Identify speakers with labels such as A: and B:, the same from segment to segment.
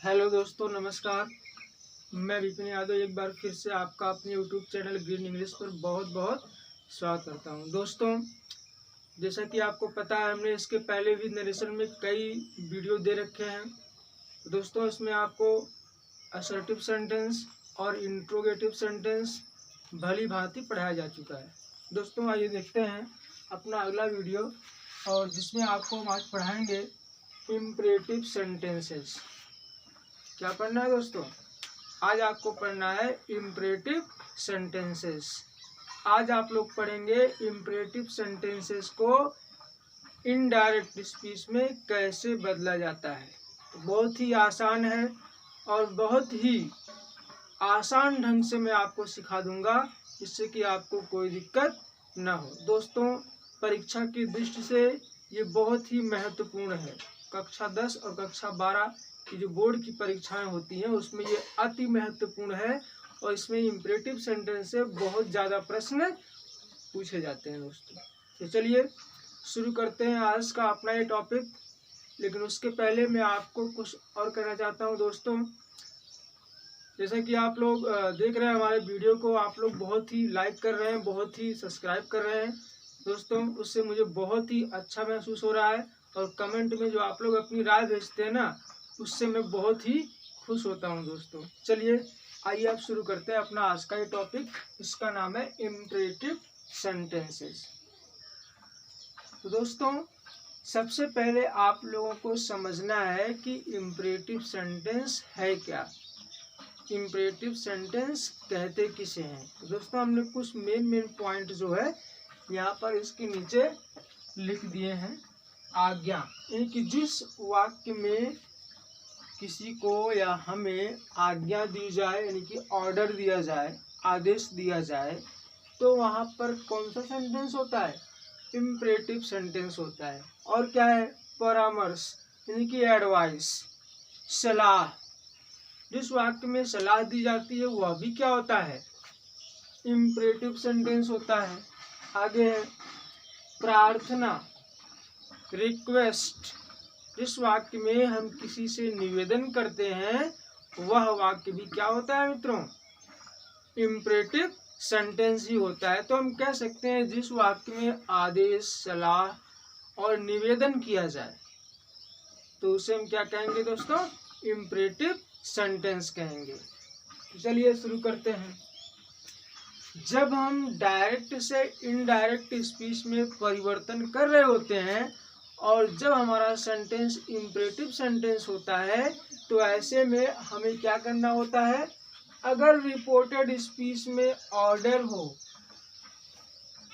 A: Hello दोस्तों, नमस्कार। मैं विपिन यादव एक बार फिर से आपका अपने यूट्यूब चैनल ग्रीन इंग्लिश पर बहुत बहुत स्वागत करता हूं। दोस्तों, जैसा कि आपको पता है, हमने इसके पहले भी नरेशन में कई वीडियो दे रखे हैं। दोस्तों, इसमें आपको असर्टिव सेंटेंस और इंट्रोगेटिव सेंटेंस भली भांति पढ़ाया जा चुका है। दोस्तों, आइए देखते हैं अपना अगला वीडियो, और जिसमें आपको हम आज पढ़ाएंगे इम्परेटिव सेंटेंसेस। क्या पढ़ना है दोस्तों? आज आपको पढ़ना है इम्परेटिव सेंटेंसेस। आज आप लोग पढ़ेंगे इम्परेटिव सेंटेंसेस को इनडायरेक्ट स्पीच में कैसे बदला जाता है। बहुत ही आसान है और बहुत ही आसान ढंग से मैं आपको सिखा दूंगा, जिससे कि आपको कोई दिक्कत ना हो। दोस्तों, परीक्षा की दृष्टि से ये बहुत ही महत्वपूर्ण है। कक्षा 10 और कक्षा 12 की जो बोर्ड की परीक्षाएं होती हैं, उसमें ये अति महत्वपूर्ण है, और इसमें इम्परेटिव सेंटेंस से बहुत ज़्यादा प्रश्न पूछे जाते हैं। दोस्तों, तो चलिए शुरू करते हैं आज का अपना ये टॉपिक। लेकिन उसके पहले मैं आपको कुछ और कहना चाहता हूँ। दोस्तों, जैसा कि आप लोग देख रहे हैं हमारे वीडियो को, आप लोग बहुत ही लाइक कर रहे हैं, बहुत ही सब्सक्राइब कर रहे हैं। दोस्तों, उससे मुझे बहुत ही अच्छा महसूस हो रहा है, और कमेंट में जो आप लोग अपनी राय भेजते हैं ना, उससे मैं बहुत ही खुश होता हूं। दोस्तों, चलिए आइए आप शुरू करते हैं अपना आज का ये टॉपिक। इसका नाम है इम्परेटिव सेंटेंसेस। तो दोस्तों, सबसे पहले आप लोगों को समझना है कि इम्परेटिव सेंटेंस है क्या, इम्परेटिव सेंटेंस कहते किसे हैं। तो दोस्तों, हमने कुछ मेन पॉइंट जो है यहाँ पर इसके नीचे लिख दिए हैं। आज्ञा, यानी कि जिस वाक्य में किसी को या हमें आज्ञा दी जाए, यानी कि ऑर्डर दिया जाए, आदेश दिया जाए, तो वहाँ पर कौन सा सेंटेंस होता है? इम्परेटिव सेंटेंस होता है। और क्या है? परामर्श, यानी कि एडवाइस, सलाह। जिस वाक्य में सलाह दी जाती है वह भी क्या होता है? इम्परेटिव सेंटेंस होता है। आगे है प्रार्थना, रिक्वेस्ट। जिस वाक्य में हम किसी से निवेदन करते हैं वह वाक्य भी क्या होता है मित्रों? इम्परेटिव सेंटेंस ही होता है। तो हम कह सकते हैं जिस वाक्य में आदेश, सलाह और निवेदन किया जाए, तो उसे हम क्या कहेंगे दोस्तों? इम्परेटिव सेंटेंस कहेंगे। चलिए शुरू करते हैं। जब हम डायरेक्ट से इनडायरेक्ट स्पीच में परिवर्तन कर रहे होते हैं, और जब हमारा सेंटेंस इम्परेटिव सेंटेंस होता है, तो ऐसे में हमें क्या करना होता है? अगर रिपोर्टेड स्पीच में ऑर्डर हो,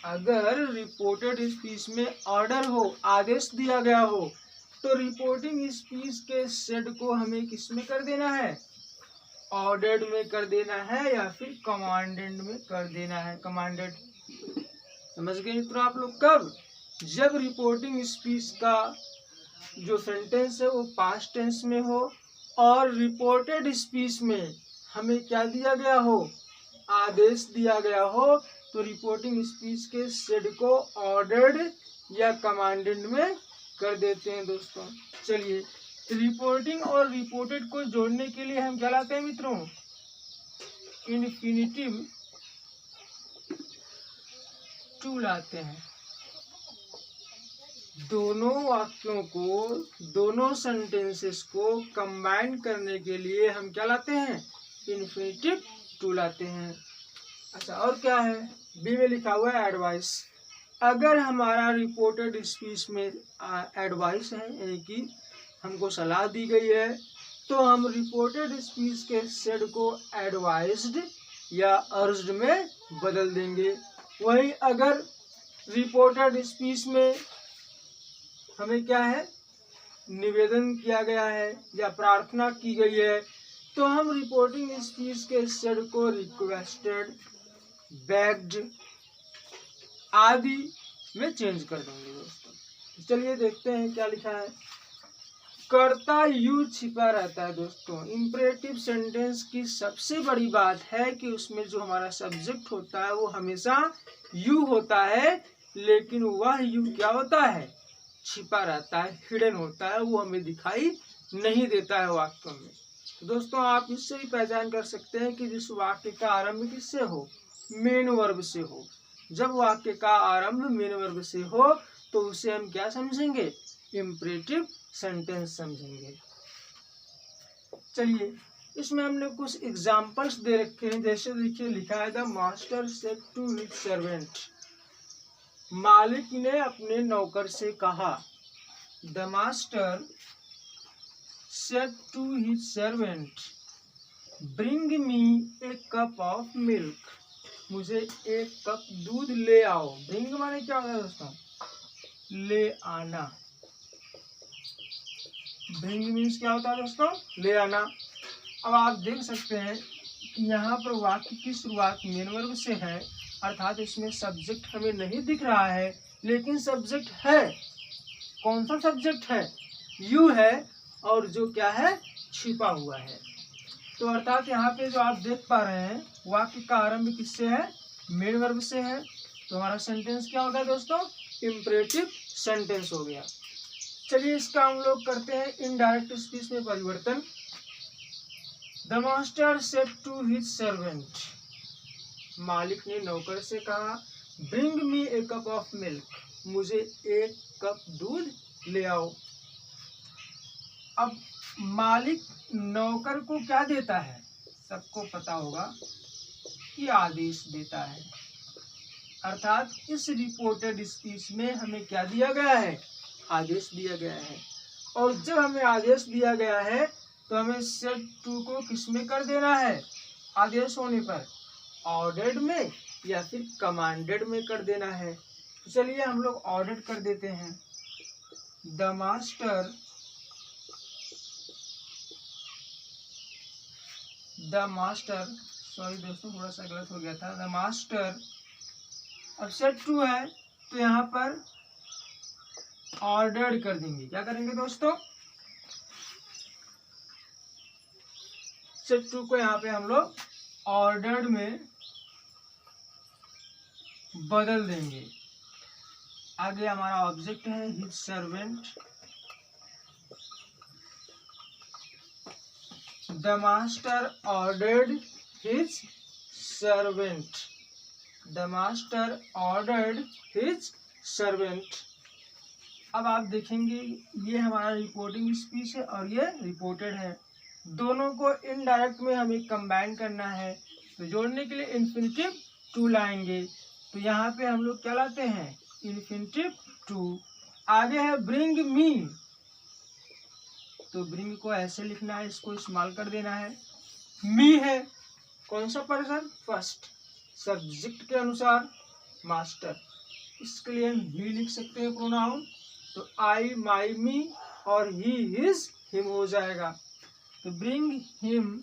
A: अगर रिपोर्टेड स्पीच में ऑर्डर हो, आदेश दिया गया हो, तो रिपोर्टिंग स्पीच के सेड को हमें किस में कर देना है? ऑर्डर्ड में कर देना है, या फिर कमांडेड में कर देना है। कमांडेड, समझ गए मित्रों आप लोग? कब? जब रिपोर्टिंग स्पीच का जो सेंटेंस है वो पास्ट टेंस में हो, और रिपोर्टेड स्पीच में हमें क्या दिया गया हो? आदेश दिया गया हो, तो रिपोर्टिंग स्पीच के सेड को ऑर्डर्ड या कमांडेड में कर देते हैं। दोस्तों, चलिए रिपोर्टिंग और रिपोर्टेड को जोड़ने के लिए हम क्या लाते हैं मित्रों? इन्फिनिटिव टू लाते हैं। दोनों वाक्यों को, दोनों सेंटेंसेस को कंबाइन करने के लिए हम क्या लाते हैं? इन्फिनिटिव टू लाते हैं। अच्छा, और क्या है? बी में लिखा हुआ है एडवाइस। अगर हमारा रिपोर्टेड स्पीच में एडवाइस है, यानी कि हमको सलाह दी गई है, तो हम रिपोर्टेड स्पीच के सेड को एडवाइज्ड या अर्ज्ड में बदल देंगे। वही अगर रिपोर्टेड स्पीच में हमें क्या है? निवेदन किया गया है या प्रार्थना की गई है, तो हम रिपोर्टिंग स्पीच के सेड को रिक्वेस्टेड, बेग्ड आदि में चेंज कर देंगे। दोस्तों, चलिए देखते हैं क्या लिखा है। कर्ता यू छिपा रहता है। दोस्तों, इम्परेटिव सेंटेंस की सबसे बड़ी बात है कि उसमें जो हमारा सब्जेक्ट होता है वो हमेशा यू होता है, लेकिन वह यू क्या होता है? छिपा रहता है, हिडन होता है, वो हमें दिखाई नहीं देता है वाक्यों में। तो दोस्तों आप इससे भी पहचान कर सकते हैं कि जिस वाक्य का आरंभ किससे हो, मेन वर्ब से हो। जब वाक्य का आरंभ मेन वर्ब से हो तो उसे हम क्या समझेंगे, इम्परेटिव सेंटेंस समझेंगे। चलिए इसमें हमने कुछ एग्जाम्पल्स दे रखे हैं। जैसे देखिए लिखा है, the master said to his servant, मालिक ने अपने नौकर से कहा। The master said to his servant, bring me a cup of milk, मुझे एक कप दूध ले आओ। ब्रिंग माने क्या होता है दोस्तों, ले आना। ब्रिंग मीन्स क्या होता है दोस्तों, ले आना। अब आप देख सकते हैं कि यहाँ पर वाक्य की शुरुआत मेन वर्ब से है, अर्थात इसमें सब्जेक्ट हमें नहीं दिख रहा है, लेकिन सब्जेक्ट है। कौन सा सब्जेक्ट है, यू है, और जो क्या है, छिपा हुआ है। तो अर्थात यहाँ पे जो आप देख पा रहे हैं वाक्य का आरंभ किससे है, मेन वर्ब से है। तो हमारा सेंटेंस क्या होगा दोस्तों, इम्परेटिव सेंटेंस हो गया। चलिए इसका हम लोग करते हैं इनडायरेक्ट स्पीच में परिवर्तन। The master said to his servant, मालिक ने नौकर से कहा, bring me a cup of milk, मुझे एक कप दूध ले आओ। अब मालिक नौकर को क्या देता है, सबको पता होगा कि आदेश देता है। अर्थात इस रिपोर्टेड स्पीच में हमें क्या दिया गया है, आदेश दिया गया है। और जब हमें आदेश दिया गया है तो हमें सेड टू को किस में कर देना है, आदेश होने पर ऑर्डर्ड में या फिर कमांडेड में कर देना है। तो चलिए हम लोग ऑर्डर्ड कर देते हैं। द मास्टर सॉरी दोस्तों थोड़ा सा गलत हो गया था। द मास्टर, अब सेड टू है तो यहाँ पर ऑर्डर्ड कर देंगे। क्या करेंगे दोस्तों, सेड टू को यहाँ पे हम लोग ऑर्डर्ड में बदल देंगे। आगे हमारा ऑब्जेक्ट है his servant. The master ordered his servant, the master ordered his servant. अब आप देखेंगे ये हमारा रिपोर्टिंग स्पीच है और ये रिपोर्टेड है। दोनों को इनडायरेक्ट में हमें कंबाइन करना है, तो जोड़ने के लिए इन्फिनिटिव टू लाएंगे। तो यहाँ पे हम लोग क्या लाते हैं, इन्फिनिटिव टू। आगे है ब्रिंग मी, तो ब्रिंग को ऐसे लिखना है, इसको इस्तेमाल कर देना है। मी है कौन सा पर्सन, फर्स्ट, सब्जेक्ट के अनुसार मास्टर, इसके लिए हम ही लिख सकते हैं प्रोनाउन। तो आई, माई, मी और ही, हिज, हिम हो जाएगा। तो ब्रिंग हिम,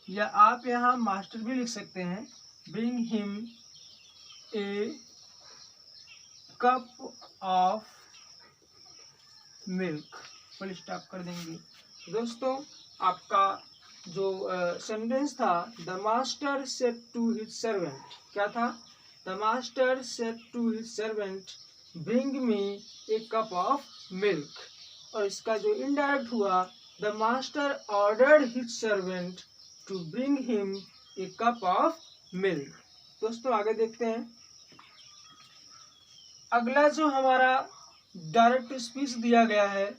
A: या आप यहाँ मास्टर भी लिख सकते हैं, bring him a cup of milk, full stop कर देंगे। दोस्तों आपका जो सेंटेंस था, the master said to his servant, क्या था, the master said to his servant bring me a cup of milk. और इसका जो इनडायरेक्ट हुआ, the master ordered his servant to bring him a cup of milk. दोस्तों आगे देखते हैं। अगला जो हमारा डायरेक्ट स्पीच दिया गया है,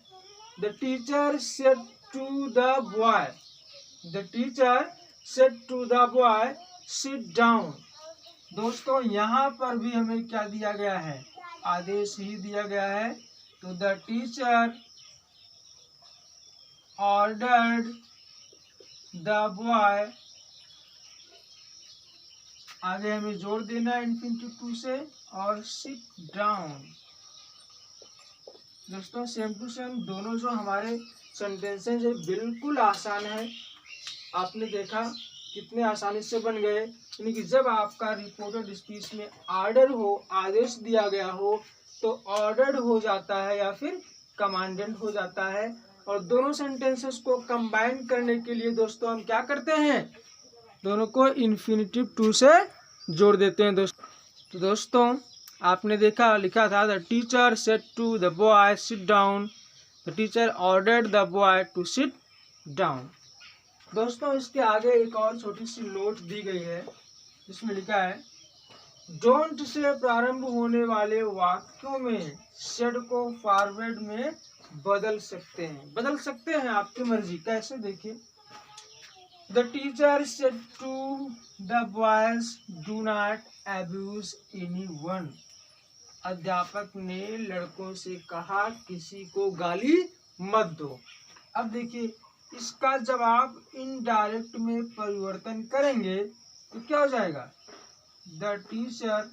A: the teacher said to the boy, the teacher said to the boy sit down. दोस्तों यहाँ पर भी हमें क्या दिया गया है, आदेश ही दिया गया है। तो the teacher ordered the boy, आगे हमें जोड़ देना है इन्फिनिटिव टू से, और सिट डाउन। दोस्तों सेम टू सेम दोनों जो हमारे सेंटेंसेस है बिल्कुल आसान है। आपने देखा कितने आसानी से बन गए। यानी कि जब आपका रिपोर्टेड स्पीच में ऑर्डर हो, आदेश दिया गया हो, तो ऑर्डर्ड हो जाता है या फिर कमांडेड हो जाता है। और दोनों सेंटेंसेस को कंबाइन करने के लिए दोस्तों हम क्या करते हैं, दोनों को इन्फिनिटिव टू से जोड़ देते हैं दोस्तों। तो दोस्तों आपने देखा लिखा था, the teacher said to the boy sit down, the teacher ordered the boy to sit down. दोस्तों इसके आगे एक और छोटी सी नोट दी गई है, जिसमें लिखा है डोंट से प्रारंभ होने वाले वाक्यों में सेड को फॉरवर्ड में बदल सकते हैं आपकी मर्जी। कैसे, देखिए। The teacher said to the boys do not abuse anyone. अध्यापक ने लड़कों से कहा किसी को गाली मत दो। अब देखिए इसका जवाब इनडायरेक्ट में परिवर्तन करेंगे तो क्या हो जाएगा, द टीचर।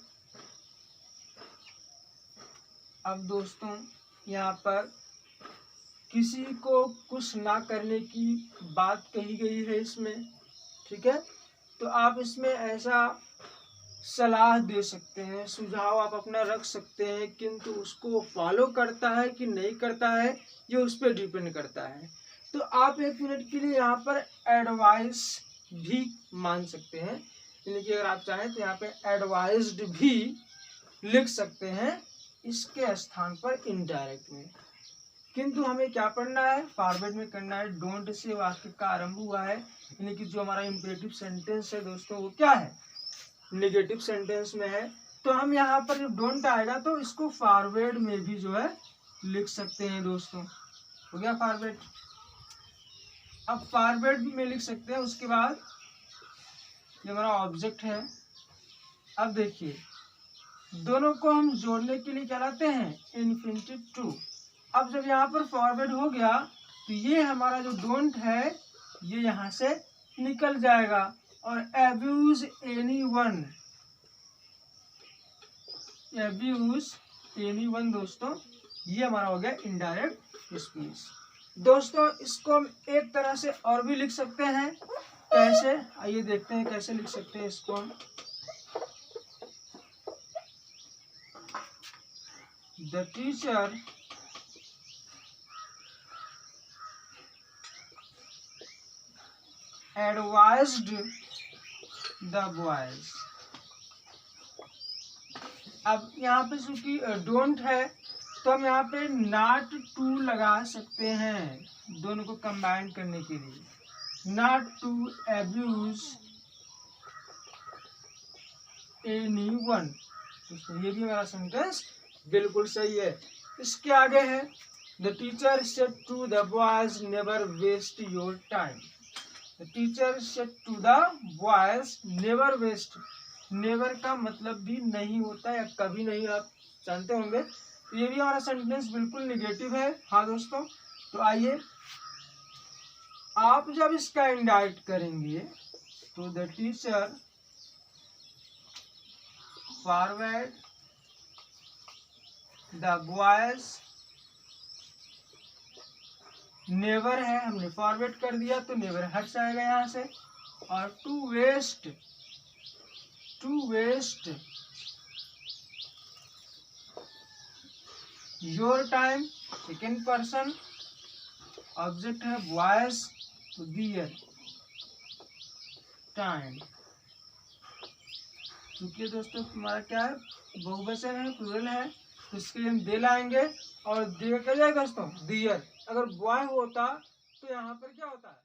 A: अब दोस्तों यहाँ पर किसी को कुछ ना करने की बात कही गई है इसमें, ठीक है। तो आप इसमें ऐसा सलाह दे सकते हैं, सुझाव आप अपना रख सकते हैं, किंतु उसको फॉलो करता है कि नहीं करता है ये उस पर डिपेंड करता है। तो आप 1 मिनट के लिए यहाँ पर एडवाइस भी मान सकते हैं, यानी कि अगर आप चाहें तो यहाँ पे एडवाइज्ड भी लिख सकते हैं इसके स्थान पर इनडायरेक्ट में। किंतु हमें क्या पढ़ना है, फॉरवर्ड में करना है। डोंट से वाक्य का आरंभ हुआ है, यानी कि जो हमारा इंपेरेटिव सेंटेंस है दोस्तों वो क्या है, नेगेटिव सेंटेंस में है। तो हम यहाँ पर जब डोंट आएगा तो इसको फॉरवर्ड में भी जो है लिख सकते हैं दोस्तों। हो गया फॉरवर्ड। अब फॉरवर्ड में लिख सकते हैं, उसके बाद ये हमारा ऑब्जेक्ट है। अब देखिए दोनों को हम जोड़ने के लिए क्या लाते हैं, इन्फिनिटिव टू। अब जब यहाँ पर फॉरवर्ड हो गया तो ये हमारा जो डोंट है ये यहाँ से निकल जाएगा, और अब्यूज एनीवन, अब्यूज एनीवन दोस्तों ये हमारा हो गया इनडायरेक्ट स्पीच। दोस्तों इसको हम एक तरह से और भी लिख सकते हैं, कैसे, आइए देखते हैं कैसे लिख सकते हैं इसको हम। The teacher advised the boys. अब यहाँ पे चूंकि डोंट है तो हम यहाँ पे नॉट टू लगा सकते हैं, दोनों को कंबाइन करने के लिए, नॉट टू अब्यूज एनीवन। ये भी हमारा सेंटेंस बिल्कुल सही है। इसके आगे है the teacher said to the boys never waste your time. The teacher said to the boys never waste. Never का मतलब भी नहीं होता है, कभी नहीं, आप जानते होंगे। तो ये भी हमारा सेंटेंस बिल्कुल निगेटिव है। हाँ दोस्तों, तो आइए आप जब इसका इंडायरेक्ट करेंगे तो the teacher forward the boys, never है हमने फॉरवर्ड कर दिया तो नेवर हट जाएगा यहाँ से, और to waste your time, second person, object है बॉयज तो दियर टाइम। क्योंकि दोस्तों तुम्हारा क्या है, बहुवचन है, प्लूरल है, तो इसके लिए हम दे लाएंगे, और दे क्या जाएगा दोस्तों, दियर। अगर बॉय होता तो यहाँ पर क्या होता है,